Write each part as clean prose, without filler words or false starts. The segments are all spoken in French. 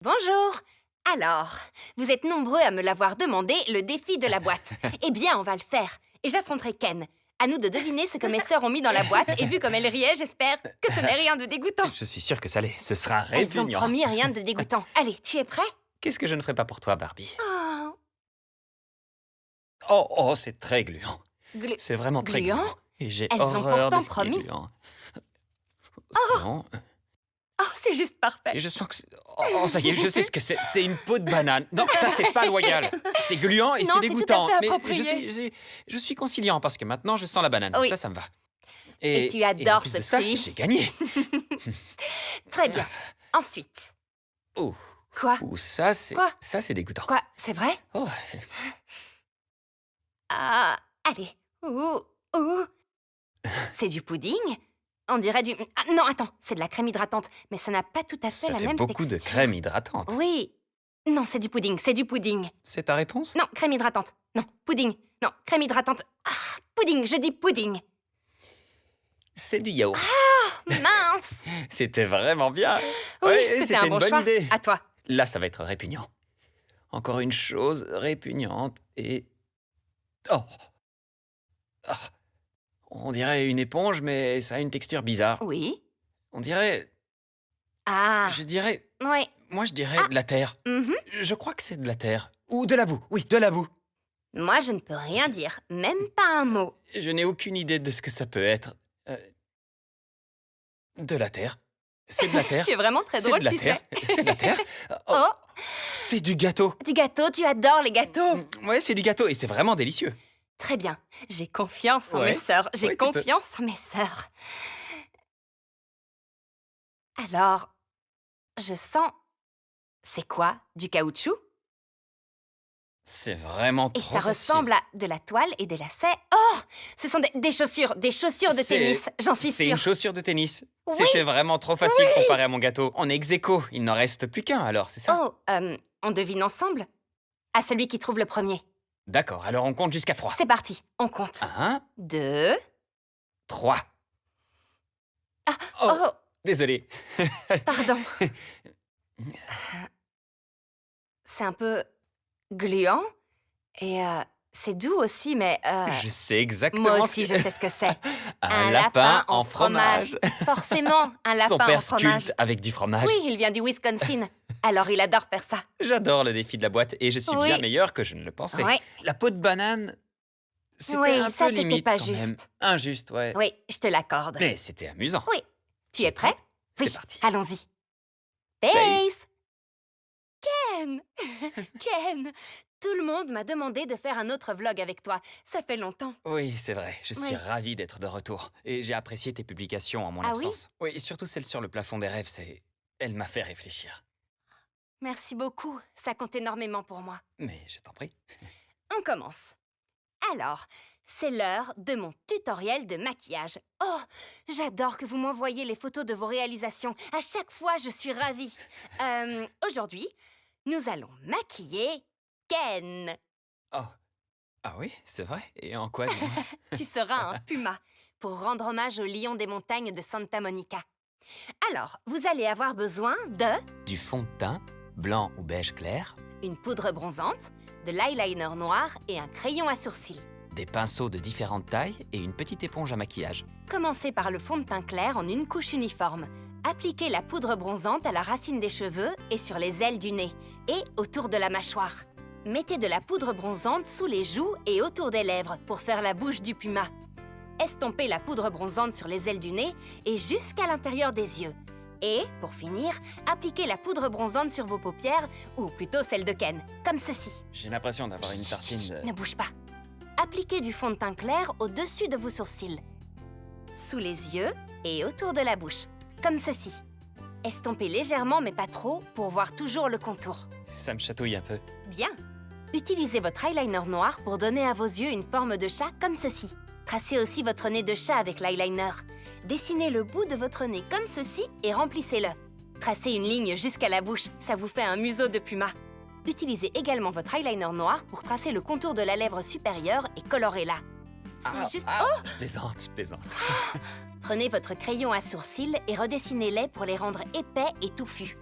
Bonjour. Alors, vous êtes nombreux à me l'avoir demandé, le défi de la boîte. Eh bien, on va le faire. Et j'affronterai Ken. À nous de deviner ce que mes sœurs ont mis dans la boîte. Et vu comme elles riaient, j'espère que ce n'est rien de dégoûtant. Je suis sûr que ça l'est. Ce sera Elles ont répugnant. promis rien de dégoûtant. Allez, tu es prêt? Qu'est-ce que je ne ferai pas pour toi, Barbie? Oh, Oh, c'est très gluant. glu- C'est vraiment très Gluant? gluant. Et j'ai Elles ont horreur pourtant de ce qui est promis. gluant. C'est bon. Oh, c'est juste parfait. Et je sens que... Oh, ça y est, je sais ce que c'est. C'est une peau de banane. Non, ça, c'est pas loyal. C'est gluant et Non, c'est c'est tout à dégoûtant. fait Mais approprié. je suis conciliant parce que maintenant, je sens la banane. Oui. Ça me va. Et tu en adores plus ce de ça, fruit. j'ai gagné. Très bien. Ensuite. Oh, Quoi? ça, c'est... Quoi? Ça, c'est dégoûtant. Quoi? C'est vrai? Oh, Ah, allez. Ouh. C'est du pudding? On dirait du... Ah, non, attends, c'est de la crème hydratante. Mais ça n'a pas tout à fait ça la fait même beaucoup de texture. crème hydratante. Oui. Non, c'est du pudding, c'est du pudding. C'est ta réponse? Non, crème hydratante. Non, pudding. Non, crème hydratante. Ah, pudding, je dis pudding. C'est du yaourt. Mince. C'était vraiment bien. Oui, Ouais, c'était un une bon bonne choix. idée. À toi. Là, ça va être répugnant. Encore une chose répugnante et... Oh! Ah. On dirait une éponge, mais ça a une texture bizarre. Oui. On dirait... Ah, Je dirais... ouais. Moi, je dirais Ah. de la terre. Mhm. Je crois que c'est de la terre. Ou de la boue. Oui, de la boue. Moi, je ne peux rien dire, même pas un mot. Je n'ai aucune idée de ce que ça peut être. De la terre. C'est de la terre. Tu es vraiment très C'est drôle, de la tu terre. sais. C'est de la terre. Oh, Oh, c'est du gâteau. du gâteau, tu adores les gâteaux. Ouais, c'est du gâteau et c'est vraiment délicieux. Très bien. J'ai confiance en Ouais. mes sœurs. J'ai Ouais, tu peux. confiance en mes sœurs. Alors, je sens... C'est quoi? Du caoutchouc? C'est vraiment Et trop ça facile. ressemble à de la toile et des lacets. Oh! Ce sont des chaussures de C'est- tennis, j'en suis C'est sûre. une chaussure de tennis. Oui. C'était vraiment trop facile comparé à mon gâteau. On est ex-aequo, il n'en reste plus qu'un alors, c'est ça? Oh, on devine ensemble? À celui qui trouve le premier. D'accord, alors on compte jusqu'à 3. C'est parti, on compte. 1, 2... 3. Ah, Oh, oh, désolé. pardon. C'est un peu gluant et c'est doux aussi, mais Je sais exactement moi ce aussi, que- je sais ce que c'est. Un lapin en fromage. Forcément, un lapin Son père en fromage. sculpte avec du fromage. Oui, il vient du Wisconsin. Alors, il adore faire ça. J'adore le défi de la boîte et je suis Oui. bien meilleur que je ne le pensais. Oui, La peau de banane, c'était Oui, un ça, peu c'était limite pas quand même. juste. Injuste, ouais. oui, je te l'accorde. Mais c'était amusant. Oui. Tu es prêt? C'est Oui, parti. allons-y. Base. Base! Ken! Ken! Tout le monde m'a demandé de faire un autre vlog avec toi. Ça fait longtemps. Oui, c'est vrai. Je suis Oui. ravi d'être de retour. Et j'ai apprécié tes publications en mon Ah oui? absence. Oui, et surtout celle sur le plafond des rêves, elle m'a fait réfléchir. Merci beaucoup. Ça compte énormément pour moi. Mais je t'en prie. On commence. Alors, c'est l'heure de mon tutoriel de maquillage. Oh, j'adore que vous m'envoyiez les photos de vos réalisations. À chaque fois, je suis ravie. Aujourd'hui, nous allons maquiller Ken. Oh. Ah oui, c'est vrai. Et en quoi dis-moi? Tu seras un puma pour rendre hommage au lion des montagnes de Santa Monica. Alors, vous allez avoir besoin de Du fond de teint, blanc ou beige clair, une poudre bronzante, de l'eyeliner noir et un crayon à sourcils. des pinceaux de différentes tailles et une petite éponge à maquillage. Commencez par le fond de teint clair en une couche uniforme. Appliquez la poudre bronzante à la racine des cheveux et sur les ailes du nez, et autour de la mâchoire. Mettez de la poudre bronzante sous les joues et autour des lèvres pour faire la bouche du puma. Estompez la poudre bronzante sur les ailes du nez et jusqu'à l'intérieur des yeux. Et, pour finir, appliquez la poudre bronzante sur vos paupières, ou plutôt celle de Ken, comme ceci. J'ai l'impression d'avoir une tartine Chut, de... ne bouge pas. Appliquez du fond de teint clair au-dessus de vos sourcils, sous les yeux et autour de la bouche, comme ceci. Estompez légèrement, mais pas trop, pour voir toujours le contour. Ça me chatouille un peu. Bien. Utilisez votre eyeliner noir pour donner à vos yeux une forme de chat comme ceci. Tracez aussi votre nez de chat avec l'eyeliner. Dessinez le bout de votre nez comme ceci et remplissez-le. Tracez une ligne jusqu'à la bouche, ça vous fait un museau de puma. Utilisez également votre eyeliner noir pour tracer le contour de la lèvre supérieure et colorez-la. C'est juste... Oh! Je plaisante. Prenez votre crayon à sourcils et redessinez-les pour les rendre épais et touffus.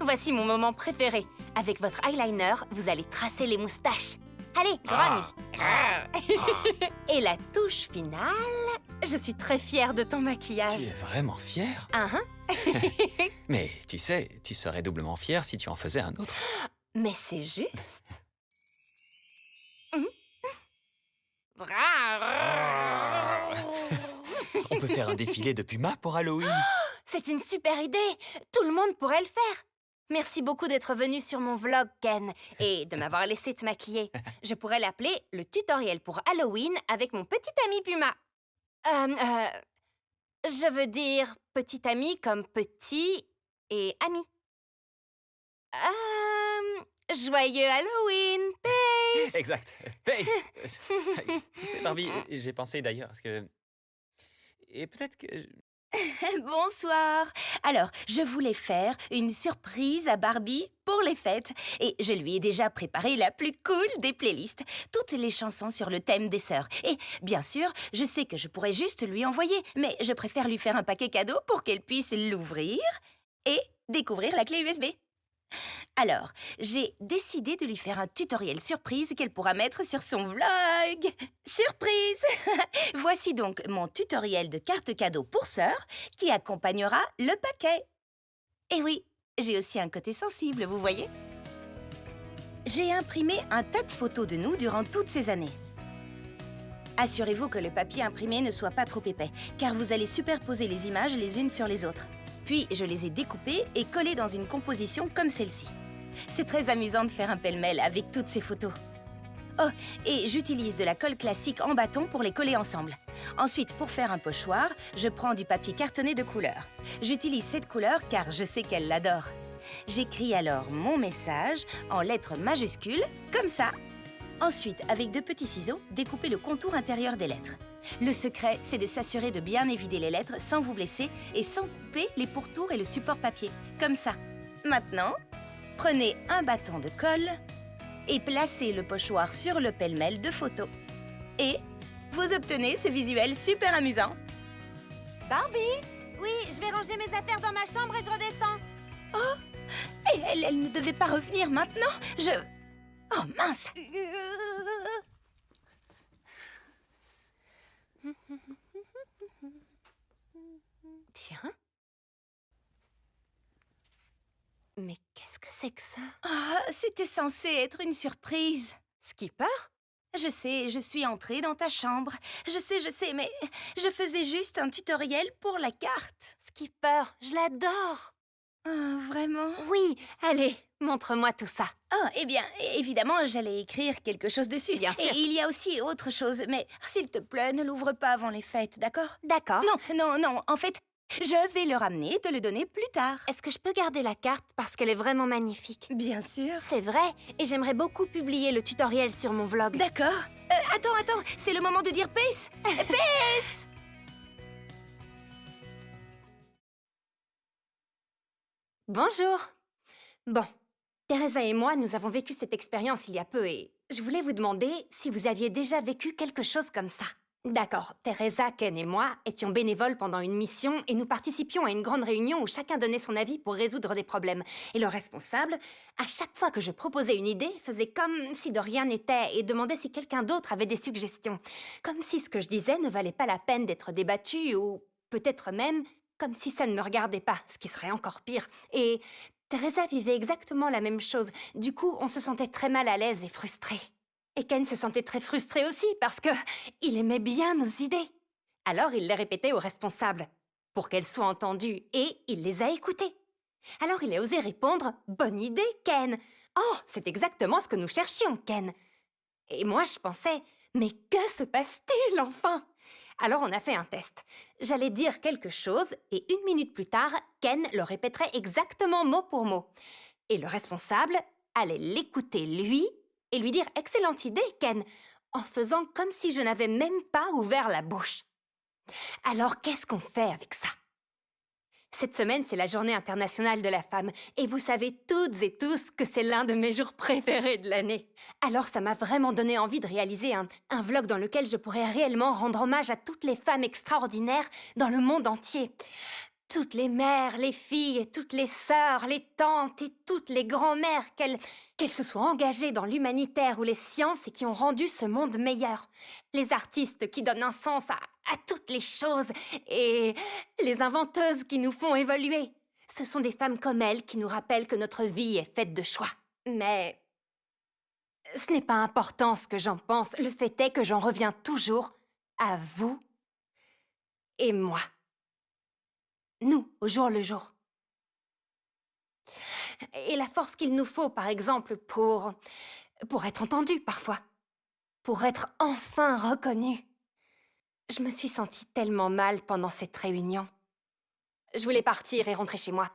Voici mon moment préféré. Avec votre eyeliner, vous allez tracer les moustaches. Allez, grogne. Et la touche finale... Je suis très fière de ton maquillage. Tu es vraiment fière? Mais tu sais, tu serais doublement fière si tu en faisais un autre. Mais c'est juste. On peut faire un défilé de pumas pour Halloween. C'est une super idée. Tout le monde pourrait le faire. Merci beaucoup d'être venu sur mon vlog, Ken, et de m'avoir laissé te maquiller. Je pourrais l'appeler le tutoriel pour Halloween avec mon petit ami Puma. Je veux dire petit ami comme petit et ami. Joyeux Halloween, Pace! Exact. Pace. Tu sais, Barbie, j'ai pensé d'ailleurs, parce que... Et peut-être que... Bonsoir. Alors, je voulais faire une surprise à Barbie pour les fêtes. Et je lui ai déjà préparé la plus cool des playlists. Toutes les chansons sur le thème des sœurs. Et bien sûr, je sais que je pourrais juste lui envoyer. Mais je préfère lui faire un paquet cadeau pour qu'elle puisse l'ouvrir et découvrir la clé USB. Alors, j'ai décidé de lui faire un tutoriel surprise qu'elle pourra mettre sur son vlog. Surprise! Voici donc mon tutoriel de carte cadeau pour sœur qui accompagnera le paquet. Et oui, j'ai aussi un côté sensible, vous voyez? J'ai imprimé un tas de photos de nous durant toutes ces années. Assurez-vous que le papier imprimé ne soit pas trop épais, car vous allez superposer les images les unes sur les autres. Puis, je les ai découpées et collées dans une composition comme celle-ci. C'est très amusant de faire un pêle-mêle avec toutes ces photos. Oh, et j'utilise de la colle classique en bâton pour les coller ensemble. Ensuite, pour faire un pochoir, je prends du papier cartonné de couleur. J'utilise cette couleur car je sais qu'elle l'adore. J'écris alors mon message en lettres majuscules, comme ça. Ensuite, avec de petits ciseaux, découpez le contour intérieur des lettres. Le secret, c'est de s'assurer de bien évider les lettres sans vous blesser et sans couper les pourtours et le support papier, comme ça. Maintenant, prenez un bâton de colle et placez le pochoir sur le pêle-mêle de photos. Et vous obtenez ce visuel super amusant. Barbie? Oui, je vais ranger mes affaires dans ma chambre et je redescends. Oh, et elle ne devait pas revenir maintenant. Oh mince! Tiens. Mais qu'est-ce que c'est que ça? Ah, c'était censé être une surprise. Skipper? Je sais, je suis entrée dans ta chambre. Je sais, mais je faisais juste un tutoriel pour la carte. Skipper, je l'adore. Ah, vraiment? Oui, allez, montre-moi tout ça. Oh, eh bien, évidemment, j'allais écrire quelque chose dessus. Bien sûr. Et il y a aussi autre chose, mais s'il te plaît, ne l'ouvre pas avant les fêtes, d'accord? D'accord. Non, en fait, je vais le ramener et te le donner plus tard. Est-ce que je peux garder la carte parce qu'elle est vraiment magnifique? Bien sûr. C'est vrai, et j'aimerais beaucoup publier le tutoriel sur mon vlog. D'accord. Attends, c'est le moment de dire Pace. Pace! Bonjour. Bon, Teresa et moi, nous avons vécu cette expérience il y a peu et je voulais vous demander si vous aviez déjà vécu quelque chose comme ça. D'accord, Teresa, Ken et moi étions bénévoles pendant une mission et nous participions à une grande réunion où chacun donnait son avis pour résoudre des problèmes. Et le responsable, à chaque fois que je proposais une idée, faisait comme si de rien n'était et demandait si quelqu'un d'autre avait des suggestions. Comme si ce que je disais ne valait pas la peine d'être débattu ou peut-être même comme si ça ne me regardait pas, ce qui serait encore pire. Et Teresa vivait exactement la même chose. Du coup, on se sentait très mal à l'aise et frustré. Et Ken se sentait très frustré aussi parce que il aimait bien nos idées. Alors il les répétait aux responsables pour qu'elles soient entendues et il les a écoutées. Alors il a osé répondre « Bonne idée, Ken !»« Oh, c'est exactement ce que nous cherchions, Ken !» Et moi je pensais « Mais que se passe-t-il enfin ?» Alors on a fait un test. J'allais dire quelque chose et 1 minute plus tard, Ken le répéterait exactement mot pour mot. Et le responsable allait l'écouter lui et lui dire « Excellente idée, Ken !» en faisant comme si je n'avais même pas ouvert la bouche. Alors qu'est-ce qu'on fait avec ça? Cette semaine, c'est la Journée internationale de la femme et vous savez toutes et tous que c'est l'un de mes jours préférés de l'année. Alors ça m'a vraiment donné envie de réaliser un vlog dans lequel je pourrais réellement rendre hommage à toutes les femmes extraordinaires dans le monde entier. toutes les mères, les filles, toutes les sœurs, les tantes et toutes les grand-mères, qu'elles se soient engagées dans l'humanitaire ou les sciences et qui ont rendu ce monde meilleur. Les artistes qui donnent un sens à toutes les choses et les inventeuses qui nous font évoluer. Ce sont des femmes comme elles qui nous rappellent que notre vie est faite de choix. Mais ce n'est pas important ce que j'en pense. Le fait est que j'en reviens toujours à vous et moi. Nous, au jour le jour. Et la force qu'il nous faut, par exemple, pour être entendu parfois. Pour être enfin reconnu. Je me suis sentie tellement mal pendant cette réunion. Je voulais partir et rentrer chez moi.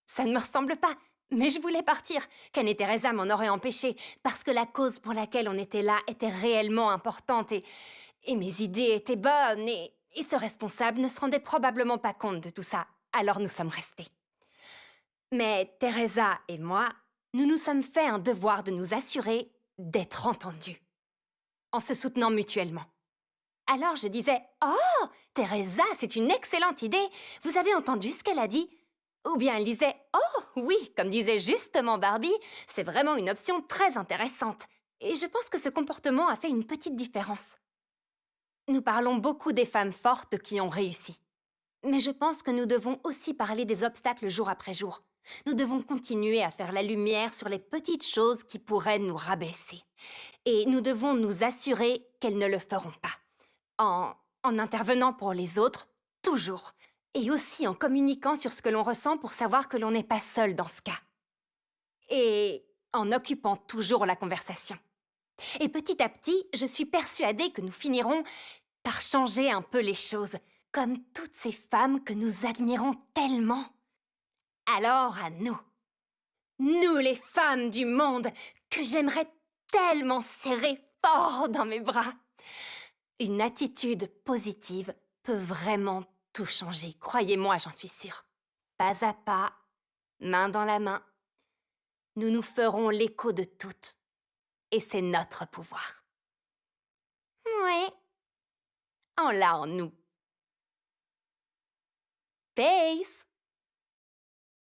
Ça ne me ressemble pas, mais je voulais partir. Ken et Teresa m'en auraient empêché, parce que la cause pour laquelle on était là était réellement importante et mes idées étaient bonnes et ce responsable ne se rendait probablement pas compte de tout ça. Alors nous sommes restés. Mais Teresa et moi, nous nous sommes fait un devoir de nous assurer d'être entendus, en se soutenant mutuellement. Alors je disais « Oh, Teresa, c'est une excellente idée. Vous avez entendu ce qu'elle a dit ?» Ou bien elle disait « Oh, oui, comme disait justement Barbie, c'est vraiment une option très intéressante. » Et je pense que ce comportement a fait une petite différence. Nous parlons beaucoup des femmes fortes qui ont réussi. Mais je pense que nous devons aussi parler des obstacles jour après jour. Nous devons continuer à faire la lumière sur les petites choses qui pourraient nous rabaisser. Et nous devons nous assurer qu'elles ne le feront pas. En intervenant pour les autres, toujours. Et aussi en communiquant sur ce que l'on ressent pour savoir que l'on n'est pas seul dans ce cas. Et en occupant toujours la conversation. Et petit à petit, je suis persuadée que nous finirons par changer un peu les choses, comme toutes ces femmes que nous admirons tellement. Alors à nous les femmes du monde, que j'aimerais tellement serrer fort dans mes bras. Une attitude positive peut vraiment tout changer. Croyez-moi, j'en suis sûre. Pas à pas, main dans la main, nous nous ferons l'écho de toutes. Et c'est notre pouvoir. Oui, on l'a en nous. Peace!